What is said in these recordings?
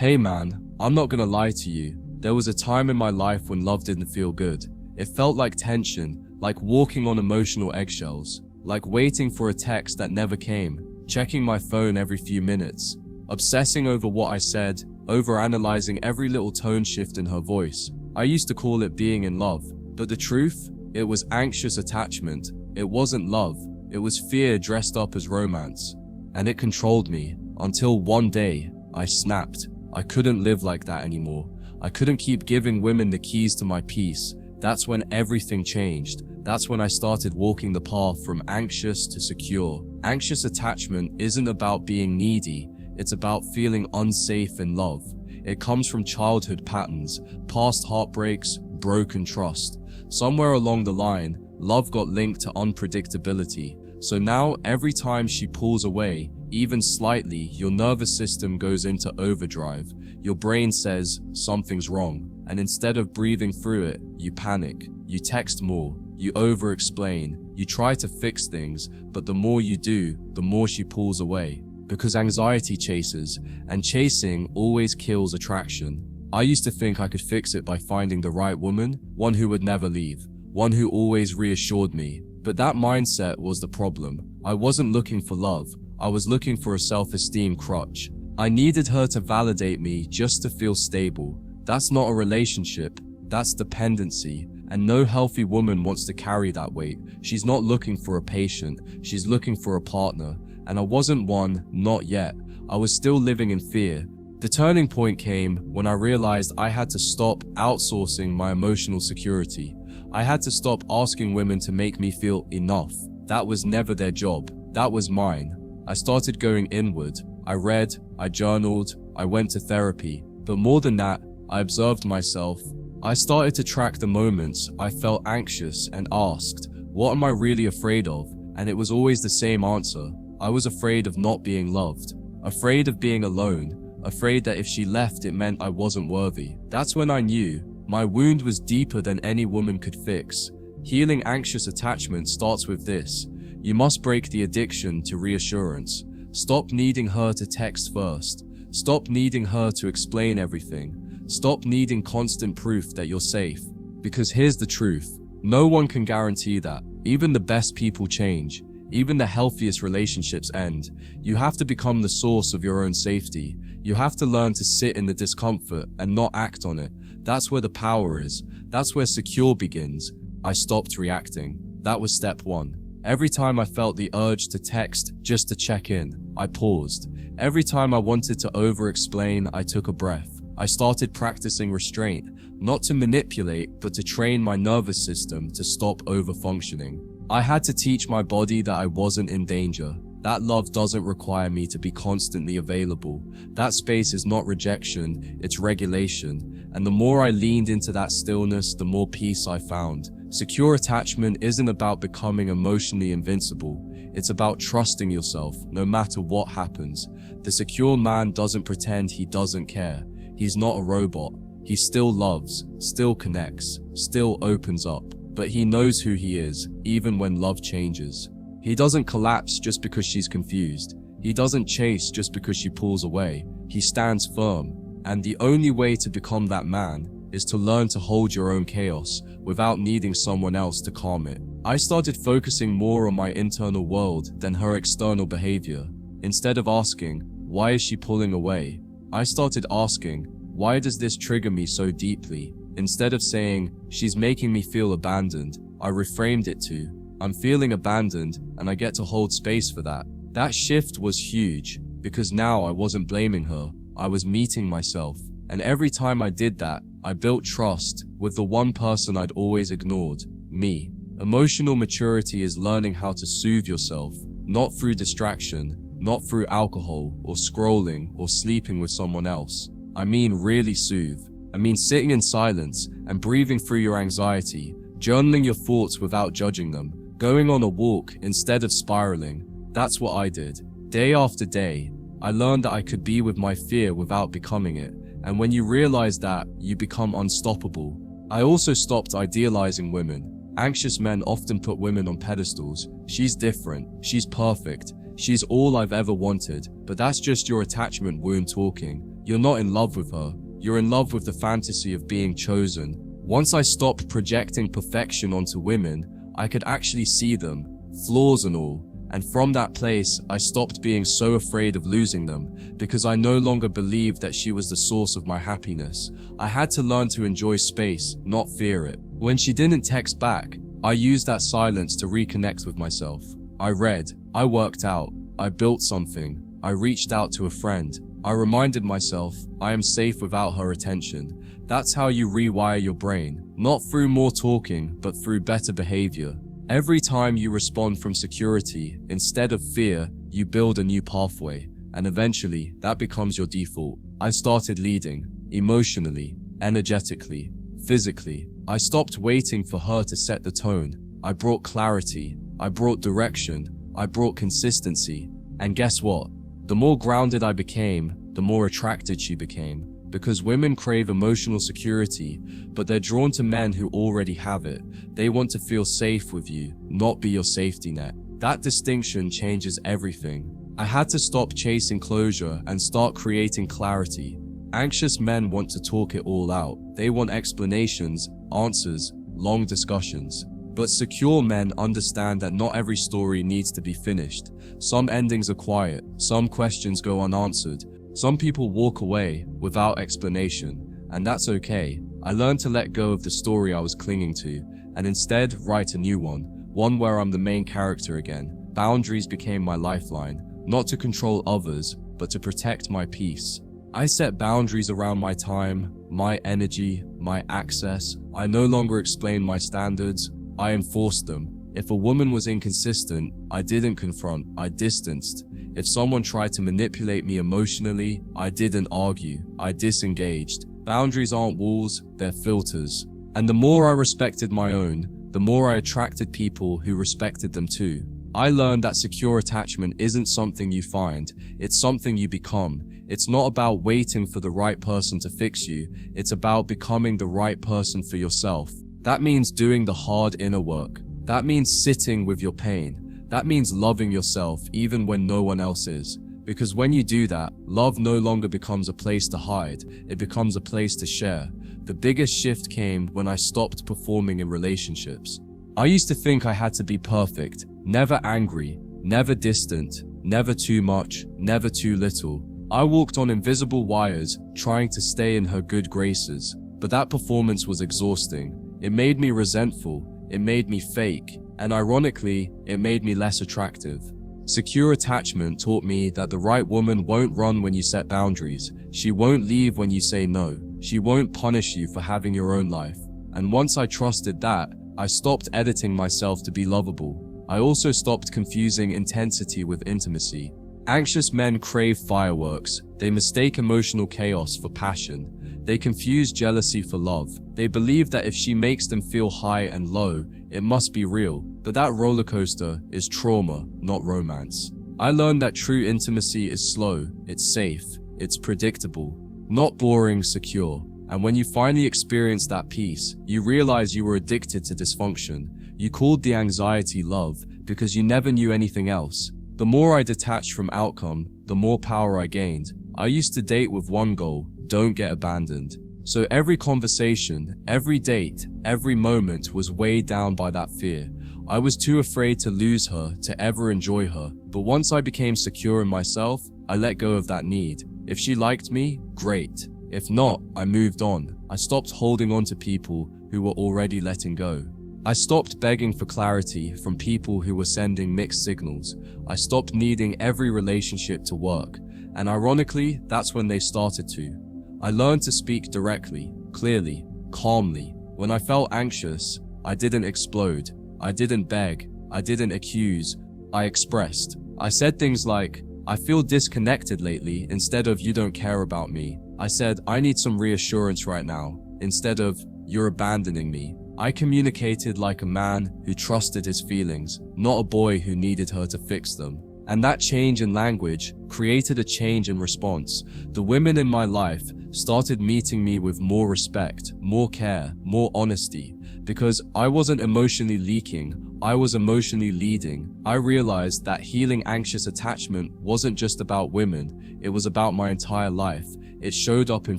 Hey man, I'm not gonna lie to you. There was a time in my life when love didn't feel good. It felt like tension, like walking on emotional eggshells, like waiting for a text that never came, checking my phone every few minutes, obsessing over what I said, overanalyzing every little tone shift in her voice. I used to call it being in love, but the truth? It was anxious attachment. It wasn't love. It was fear dressed up as romance. And it controlled me, until one day, I snapped. I couldn't live like that anymore. I couldn't keep giving women the keys to my peace. That's when everything changed. That's when I started walking the path from anxious to secure. Anxious attachment isn't about being needy. It's about feeling unsafe in love. It comes from childhood patterns, past heartbreaks, broken trust. Somewhere along the line, love got linked to unpredictability. So now, every time she pulls away, even slightly, your nervous system goes into overdrive. Your brain says, something's wrong. And instead of breathing through it, you panic. You text more. You over-explain. You try to fix things, but the more you do, the more she pulls away. Because anxiety chases, and chasing always kills attraction. I used to think I could fix it by finding the right woman, one who would never leave, one who always reassured me. But that mindset was the problem. I wasn't looking for love. I was looking for a self-esteem crutch. I needed her to validate me just to feel stable. That's not a relationship. That's dependency. And no healthy woman wants to carry that weight. She's not looking for a patient. She's looking for a partner. And I wasn't one, not yet. I was still living in fear. The turning point came when I realized I had to stop outsourcing my emotional security. I had to stop asking women to make me feel enough. That was never their job. That was mine. I started going inward. I read, I journaled, I went to therapy. But more than that, I observed myself. I started to track the moments I felt anxious and asked, what am I really afraid of? And it was always the same answer. I was afraid of not being loved, afraid of being alone, afraid that if she left it meant I wasn't worthy. That's when I knew my wound was deeper than any woman could fix. Healing anxious attachment starts with this. You must break the addiction to reassurance. Stop needing her to text first. Stop needing her to explain everything. Stop needing constant proof that you're safe. Because here's the truth. No one can guarantee that. Even the best people change. Even the healthiest relationships end. You have to become the source of your own safety. You have to learn to sit in the discomfort and not act on it. That's where the power is. That's where secure begins. I stopped reacting. That was step one. Every time I felt the urge to text just to check in, I paused. Every time I wanted to over-explain, I took a breath. I started practicing restraint, not to manipulate, but to train my nervous system to stop over-functioning. I had to teach my body that I wasn't in danger. That love doesn't require me to be constantly available. That space is not rejection, it's regulation. And the more I leaned into that stillness, the more peace I found. Secure attachment isn't about becoming emotionally invincible. It's about trusting yourself, no matter what happens. The secure man doesn't pretend he doesn't care. He's not a robot. He still loves, still connects, still opens up. But he knows who he is, even when love changes. He doesn't collapse just because she's confused. He doesn't chase just because she pulls away. He stands firm. And the only way to become that man is to learn to hold your own chaos without needing someone else to calm it. I started focusing more on my internal world than her external behavior. Instead of asking, why is she pulling away? I started asking, why does this trigger me so deeply? Instead of saying, she's making me feel abandoned, I reframed it to, I'm feeling abandoned and I get to hold space for that. That shift was huge because now I wasn't blaming her, I was meeting myself. And every time I did that, I built trust with the one person I'd always ignored, me. Emotional maturity is learning how to soothe yourself, not through distraction, not through alcohol or scrolling or sleeping with someone else. I mean really soothe. I mean sitting in silence and breathing through your anxiety, journaling your thoughts without judging them, going on a walk instead of spiraling. That's what I did. Day after day, I learned that I could be with my fear without becoming it. And when you realize that, you become unstoppable. I also stopped idealizing women. Anxious men often put women on pedestals. She's different. She's perfect. She's all I've ever wanted. But that's just your attachment wound talking. You're not in love with her. You're in love with the fantasy of being chosen. Once I stopped projecting perfection onto women, I could actually see them, flaws and all. And from that place, I stopped being so afraid of losing them because I no longer believed that she was the source of my happiness. I had to learn to enjoy space, not fear it. When she didn't text back, I used that silence to reconnect with myself. I read, I worked out, I built something, I reached out to a friend. I reminded myself I am safe without her attention. That's how you rewire your brain, not through more talking, but through better behavior. Every time you respond from security instead of fear, you build a new pathway, and eventually that becomes your default. I started leading, emotionally, energetically, physically. I stopped waiting for her to set the tone. I brought clarity, I brought direction, I brought consistency. And guess what? The more grounded I became, the more attracted she became. Because women crave emotional security, but they're drawn to men who already have it. They want to feel safe with you, not be your safety net. That distinction changes everything. I had to stop chasing closure and start creating clarity. Anxious men want to talk it all out. They want explanations, answers, long discussions. But secure men understand that not every story needs to be finished. Some endings are quiet, some questions go unanswered. Some people walk away without explanation, and that's okay. I learned to let go of the story I was clinging to, and instead write a new one where I'm the main character again. Boundaries became my lifeline, not to control others, but to protect my peace. I set boundaries around my time, my energy, my access. I no longer explained my standards, I enforced them. If a woman was inconsistent, I didn't confront, I distanced. If someone tried to manipulate me emotionally, I didn't argue, I disengaged. Boundaries aren't walls, they're filters. And the more I respected my own, the more I attracted people who respected them too. I learned that secure attachment isn't something you find, it's something you become. It's not about waiting for the right person to fix you, it's about becoming the right person for yourself. That means doing the hard inner work. That means sitting with your pain. That means loving yourself even when no one else is. Because when you do that, love no longer becomes a place to hide, it becomes a place to share. The biggest shift came when I stopped performing in relationships. I used to think I had to be perfect, never angry, never distant, never too much, never too little. I walked on invisible wires, trying to stay in her good graces. But that performance was exhausting. It made me resentful, it made me fake, and ironically, it made me less attractive. Secure attachment taught me that the right woman won't run when you set boundaries. She won't leave when you say no. She won't punish you for having your own life. And once I trusted that, I stopped editing myself to be lovable. I also stopped confusing intensity with intimacy. Anxious men crave fireworks. They mistake emotional chaos for passion. They confuse jealousy for love. They believe that if she makes them feel high and low, it must be real. But that roller coaster is trauma, not romance. I learned that true intimacy is slow, it's safe, it's predictable, not boring, secure. And when you finally experience that peace, you realize you were addicted to dysfunction. You called the anxiety love because you never knew anything else. The more I detached from outcome, the more power I gained. I used to date with one goal: don't get abandoned. So every conversation, every date, every moment was weighed down by that fear. I was too afraid to lose her to ever enjoy her. But once I became secure in myself, I let go of that need. If she liked me, great. If not, I moved on. I stopped holding on to people who were already letting go. I stopped begging for clarity from people who were sending mixed signals. I stopped needing every relationship to work. And ironically, that's when they started to. I learned to speak directly, clearly, calmly. When I felt anxious, I didn't explode. I didn't beg. I didn't accuse. I expressed. I said things like, I feel disconnected lately, instead of you don't care about me. I said, I need some reassurance right now, instead of you're abandoning me. I communicated like a man who trusted his feelings, not a boy who needed her to fix them. And that change in language created a change in response. The women in my life started meeting me with more respect, more care, more honesty. Because I wasn't emotionally leaking, I was emotionally leading. I realized that healing anxious attachment wasn't just about women, it was about my entire life. It showed up in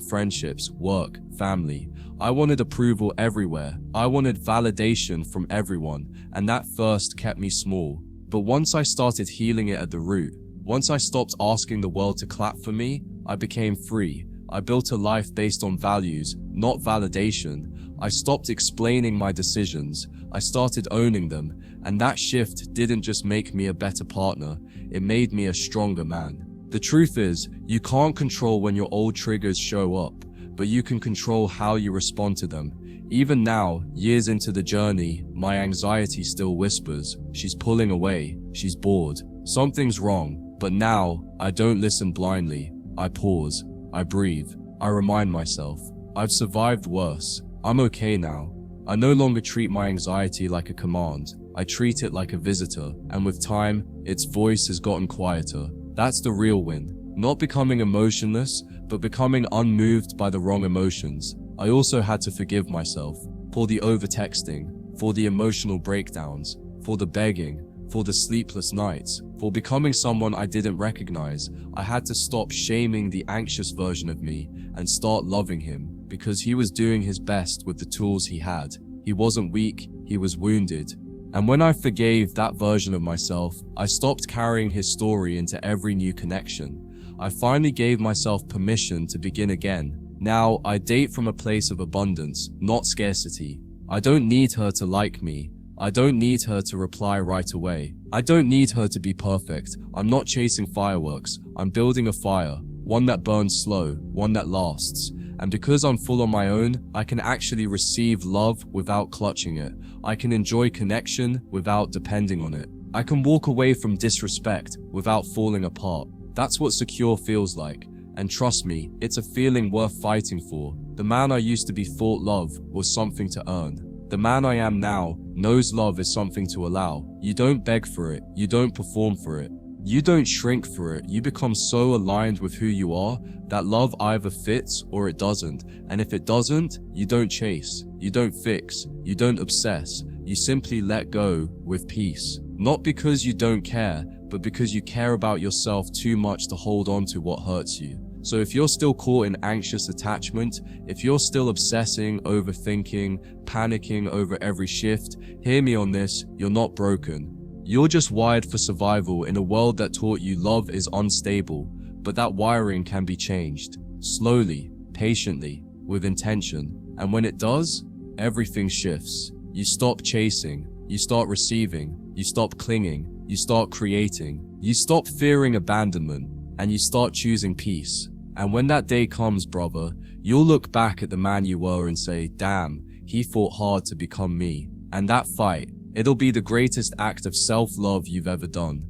friendships, work, family. I wanted approval everywhere. I wanted validation from everyone, and that first kept me small. But once I started healing it at the root, once I stopped asking the world to clap for me, I became free. I built a life based on values, not validation. I stopped explaining my decisions. I started owning them, and that shift didn't just make me a better partner, it made me a stronger man. The truth is, you can't control when your old triggers show up, but you can control how you respond to them. Even now, years into the journey, my anxiety still whispers. She's pulling away. She's bored. Something's wrong. But now, I don't listen blindly. I pause. I breathe. I remind myself. I've survived worse. I'm okay now. I no longer treat my anxiety like a command. I treat it like a visitor, and with time, its voice has gotten quieter. That's the real win. Not becoming emotionless, but becoming unmoved by the wrong emotions. I also had to forgive myself for the overtexting, for the emotional breakdowns, for the begging, for the sleepless nights, for becoming someone I didn't recognize. I had to stop shaming the anxious version of me and start loving him because he was doing his best with the tools he had. He wasn't weak, he was wounded. And when I forgave that version of myself, I stopped carrying his story into every new connection. I finally gave myself permission to begin again. Now, I date from a place of abundance, not scarcity. I don't need her to like me. I don't need her to reply right away. I don't need her to be perfect. I'm not chasing fireworks. I'm building a fire, one that burns slow, one that lasts. And because I'm full on my own, I can actually receive love without clutching it. I can enjoy connection without depending on it. I can walk away from disrespect without falling apart. That's what secure feels like. And trust me, it's a feeling worth fighting for. The man I used to be thought love was something to earn. The man I am now knows love is something to allow. You don't beg for it. You don't perform for it. You don't shrink for it. You become so aligned with who you are that love either fits or it doesn't. And if it doesn't, you don't chase. You don't fix. You don't obsess. You simply let go with peace. Not because you don't care, but because you care about yourself too much to hold on to what hurts you. So if you're still caught in anxious attachment, if you're still obsessing, overthinking, panicking over every shift, hear me on this, you're not broken. You're just wired for survival in a world that taught you love is unstable, but that wiring can be changed. Slowly, patiently, with intention. And when it does, everything shifts. You stop chasing, you start receiving, you stop clinging, you start creating, you stop fearing abandonment, and you start choosing peace. And when that day comes, brother, you'll look back at the man you were and say, damn, he fought hard to become me. And that fight, it'll be the greatest act of self-love you've ever done.